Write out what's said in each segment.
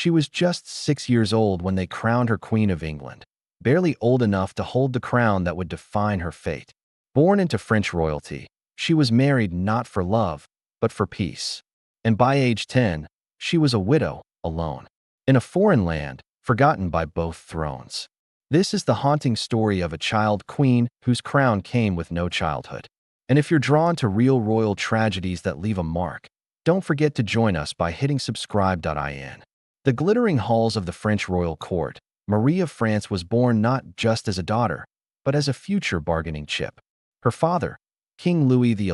She was just 6 years old when they crowned her Queen of England, barely old enough to hold the crown that would define her fate. Born into French royalty, she was married not for love, but for peace. And by age 10, she was a widow, alone, in a foreign land, forgotten by both thrones. This is the haunting story of a child queen whose crown came with no childhood. And if you're drawn to real royal tragedies that leave a mark, don't forget to join us by hitting subscribe.in. The glittering halls of the French royal court, Marie of France was born not just as a daughter, but as a future bargaining chip. Her father, King Louis XI,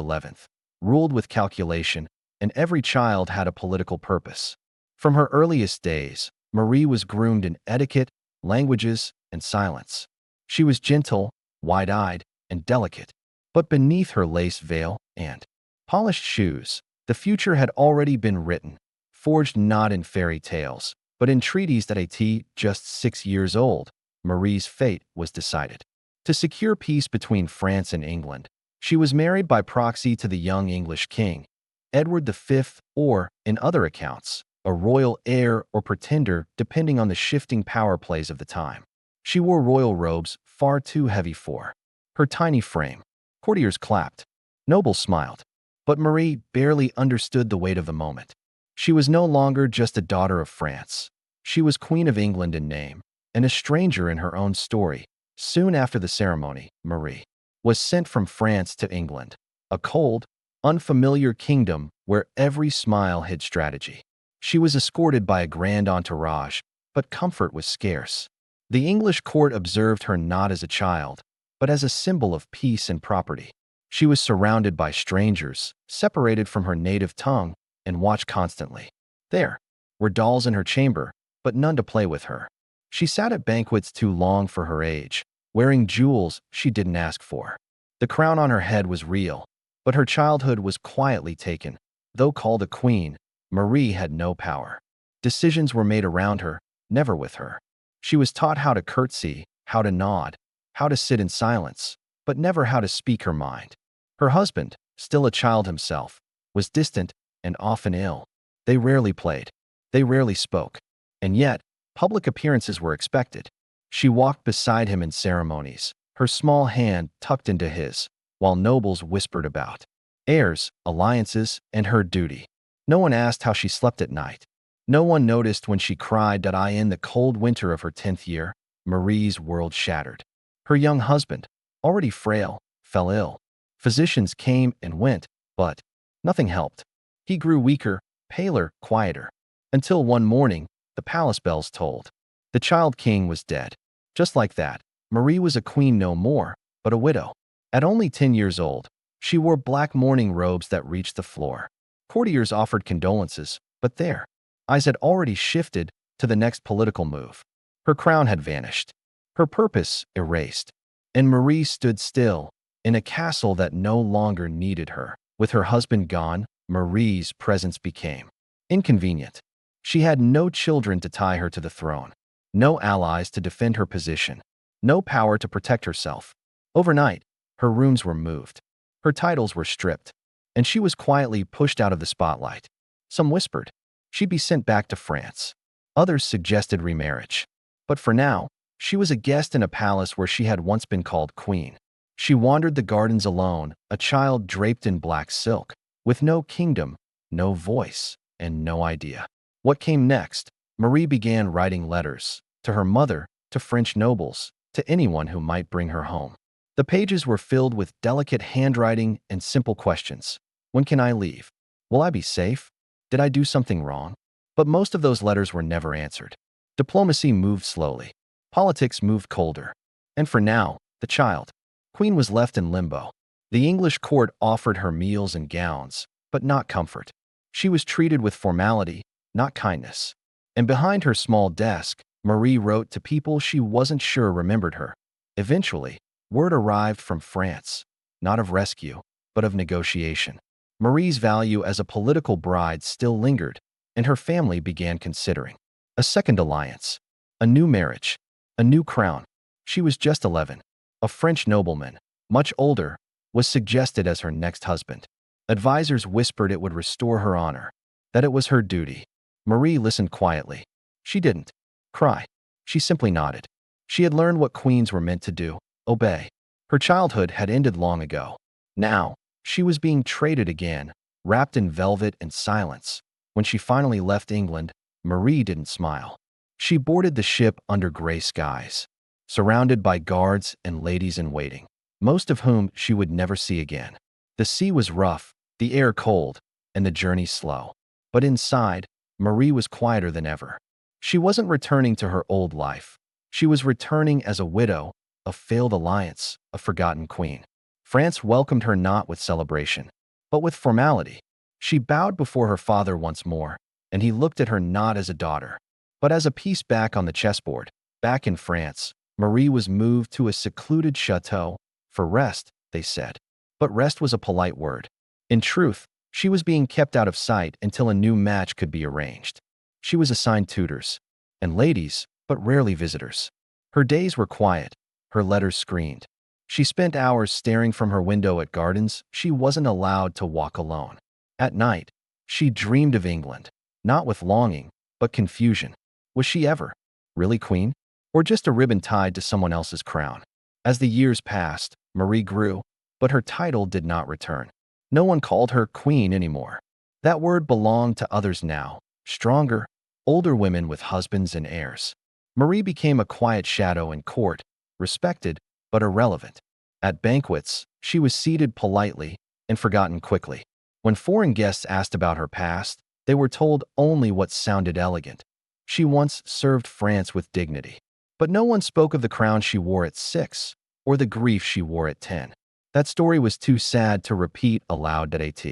ruled with calculation, and every child had a political purpose. From her earliest days, Marie was groomed in etiquette, languages, and silence. She was gentle, wide-eyed, and delicate, but beneath her lace veil and polished shoes, the future had already been written, forged not in fairy tales, but in treaties that at just 6 years old, Marie's fate was decided. To secure peace between France and England, she was married by proxy to the young English king, Edward V, or, in other accounts, a royal heir or pretender depending on the shifting power plays of the time. She wore royal robes far too heavy for her tiny frame. Courtiers clapped. Nobles smiled. But Marie barely understood the weight of the moment. She was no longer just a daughter of France. She was Queen of England in name, and a stranger in her own story. Soon after the ceremony, Marie was sent from France to England, a cold, unfamiliar kingdom where every smile hid strategy. She was escorted by a grand entourage, but comfort was scarce. The English court observed her not as a child, but as a symbol of peace and property. She was surrounded by strangers, separated from her native tongue, and watched constantly. There were dolls in her chamber, but none to play with her. She sat at banquets too long for her age, wearing jewels she didn't ask for. The crown on her head was real, but her childhood was quietly taken. Though called a queen, Marie had no power. Decisions were made around her, never with her. She was taught how to curtsy, how to nod, how to sit in silence, but never how to speak her mind. Her husband, still a child himself, was distant and often ill. They rarely played. They rarely spoke. And yet, public appearances were expected. She walked beside him in ceremonies, her small hand tucked into his, while nobles whispered about heirs, alliances, and her duty. No one asked how she slept at night. No one noticed when she cried that in the cold winter of her 10th year, Marie's world shattered. Her young husband, already frail, fell ill. Physicians came and went, but nothing helped. He grew weaker, paler, quieter, until one morning, the palace bells tolled. The child king was dead. Just like that, Marie was a queen no more, but a widow. At only 10 years old, she wore black mourning robes that reached the floor. Courtiers offered condolences, but their eyes had already shifted to the next political move. Her crown had vanished, her purpose erased, and Marie stood still in a castle that no longer needed her. With her husband gone, Marie's presence became inconvenient. She had no children to tie her to the throne, no allies to defend her position, no power to protect herself. Overnight, her rooms were moved, her titles were stripped, and she was quietly pushed out of the spotlight. Some whispered she'd be sent back to France. Others suggested remarriage. But for now, she was a guest in a palace where she had once been called queen. She wandered the gardens alone, a child draped in black silk, with no kingdom, no voice, and no idea. What came next? Marie began writing letters, to her mother, to French nobles, to anyone who might bring her home. The pages were filled with delicate handwriting and simple questions. When can I leave? Will I be safe? Did I do something wrong? But most of those letters were never answered. Diplomacy moved slowly. Politics moved colder. And for now, the child queen was left in limbo. The English court offered her meals and gowns, but not comfort. She was treated with formality, not kindness. And behind her small desk, Marie wrote to people she wasn't sure remembered her. Eventually, word arrived from France, not of rescue, but of negotiation. Marie's value as a political bride still lingered, and her family began considering a second alliance, a new marriage, a new crown. She was just 11. A French nobleman, much older, was suggested as her next husband. Advisors whispered it would restore her honor, that it was her duty. Marie listened quietly. She didn't cry. She simply nodded. She had learned what queens were meant to do, obey. Her childhood had ended long ago. Now, she was being traded again, wrapped in velvet and silence. When she finally left England, Marie didn't smile. She boarded the ship under gray skies, surrounded by guards and ladies in waiting, most of whom she would never see again. The sea was rough, the air cold, and the journey slow. But inside, Marie was quieter than ever. She wasn't returning to her old life. She was returning as a widow, a failed alliance, a forgotten queen. France welcomed her not with celebration, but with formality. She bowed before her father once more, and he looked at her not as a daughter, but as a piece back on the chessboard. Back in France, Marie was moved to a secluded chateau for rest, they said. But rest was a polite word. In truth, she was being kept out of sight until a new match could be arranged. She was assigned tutors and ladies, but rarely visitors. Her days were quiet, her letters screened. She spent hours staring from her window at gardens she wasn't allowed to walk alone. At night, she dreamed of England, not with longing, but confusion. Was she ever really queen? Or just a ribbon tied to someone else's crown? As the years passed, Marie grew, but her title did not return. No one called her queen anymore. That word belonged to others now, stronger, older women with husbands and heirs. Marie became a quiet shadow in court, respected but irrelevant. At banquets, she was seated politely and forgotten quickly. When foreign guests asked about her past, they were told only what sounded elegant. She once served France with dignity. But no one spoke of the crown she wore at 6 or the grief she wore at 10. That story was too sad to repeat aloud at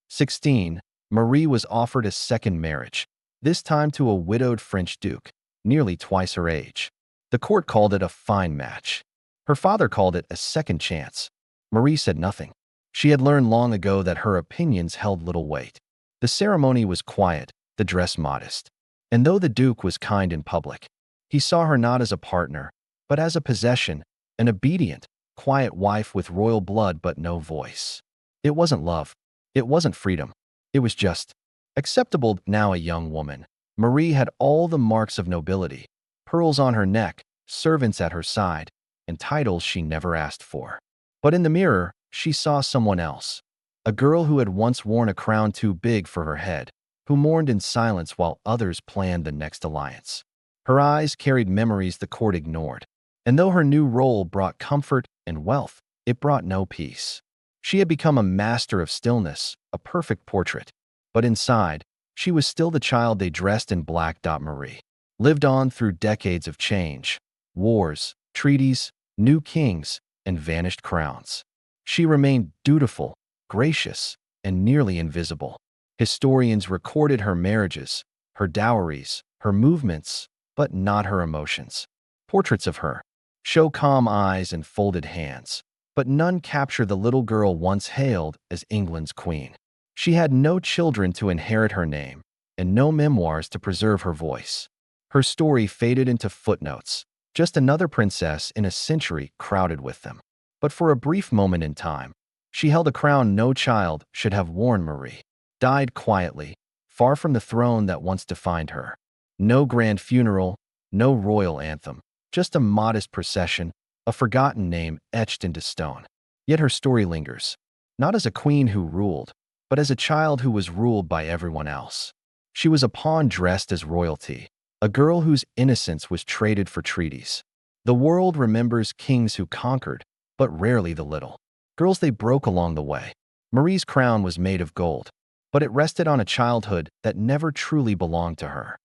16. Marie was offered a second marriage, this time to a widowed French duke, nearly twice her age. The court called it a fine match. Her father called it a second chance. Marie said nothing. She had learned long ago that her opinions held little weight. The ceremony was quiet, the dress modest. And though the duke was kind in public, he saw her not as a partner, but as a possession, an obedient, quiet wife with royal blood but no voice. It wasn't love. It wasn't freedom. It was just acceptable. Now a young woman, Marie had all the marks of nobility, pearls on her neck, servants at her side, and titles she never asked for. But in the mirror, she saw someone else, a girl who had once worn a crown too big for her head, who mourned in silence while others planned the next alliance. Her eyes carried memories the court ignored, and though her new role brought comfort and wealth, it brought no peace. She had become a master of stillness, a perfect portrait. But inside, she was still the child they dressed in black. Marie lived on through decades of change, wars, treaties, new kings, and vanished crowns. She remained dutiful, gracious, and nearly invisible. Historians recorded her marriages, her dowries, her movements, but not her emotions. Portraits of her show calm eyes and folded hands, but none capture the little girl once hailed as England's queen. She had no children to inherit her name, and no memoirs to preserve her voice. Her story faded into footnotes, just another princess in a century crowded with them. But for a brief moment in time, she held a crown no child should have worn. Marie died quietly, far from the throne that once defined her. No grand funeral, no royal anthem, just a modest procession, a forgotten name etched into stone. Yet her story lingers, not as a queen who ruled, but as a child who was ruled by everyone else. She was a pawn dressed as royalty, a girl whose innocence was traded for treaties. The world remembers kings who conquered, but rarely the little girls they broke along the way. Marie's crown was made of gold, but it rested on a childhood that never truly belonged to her.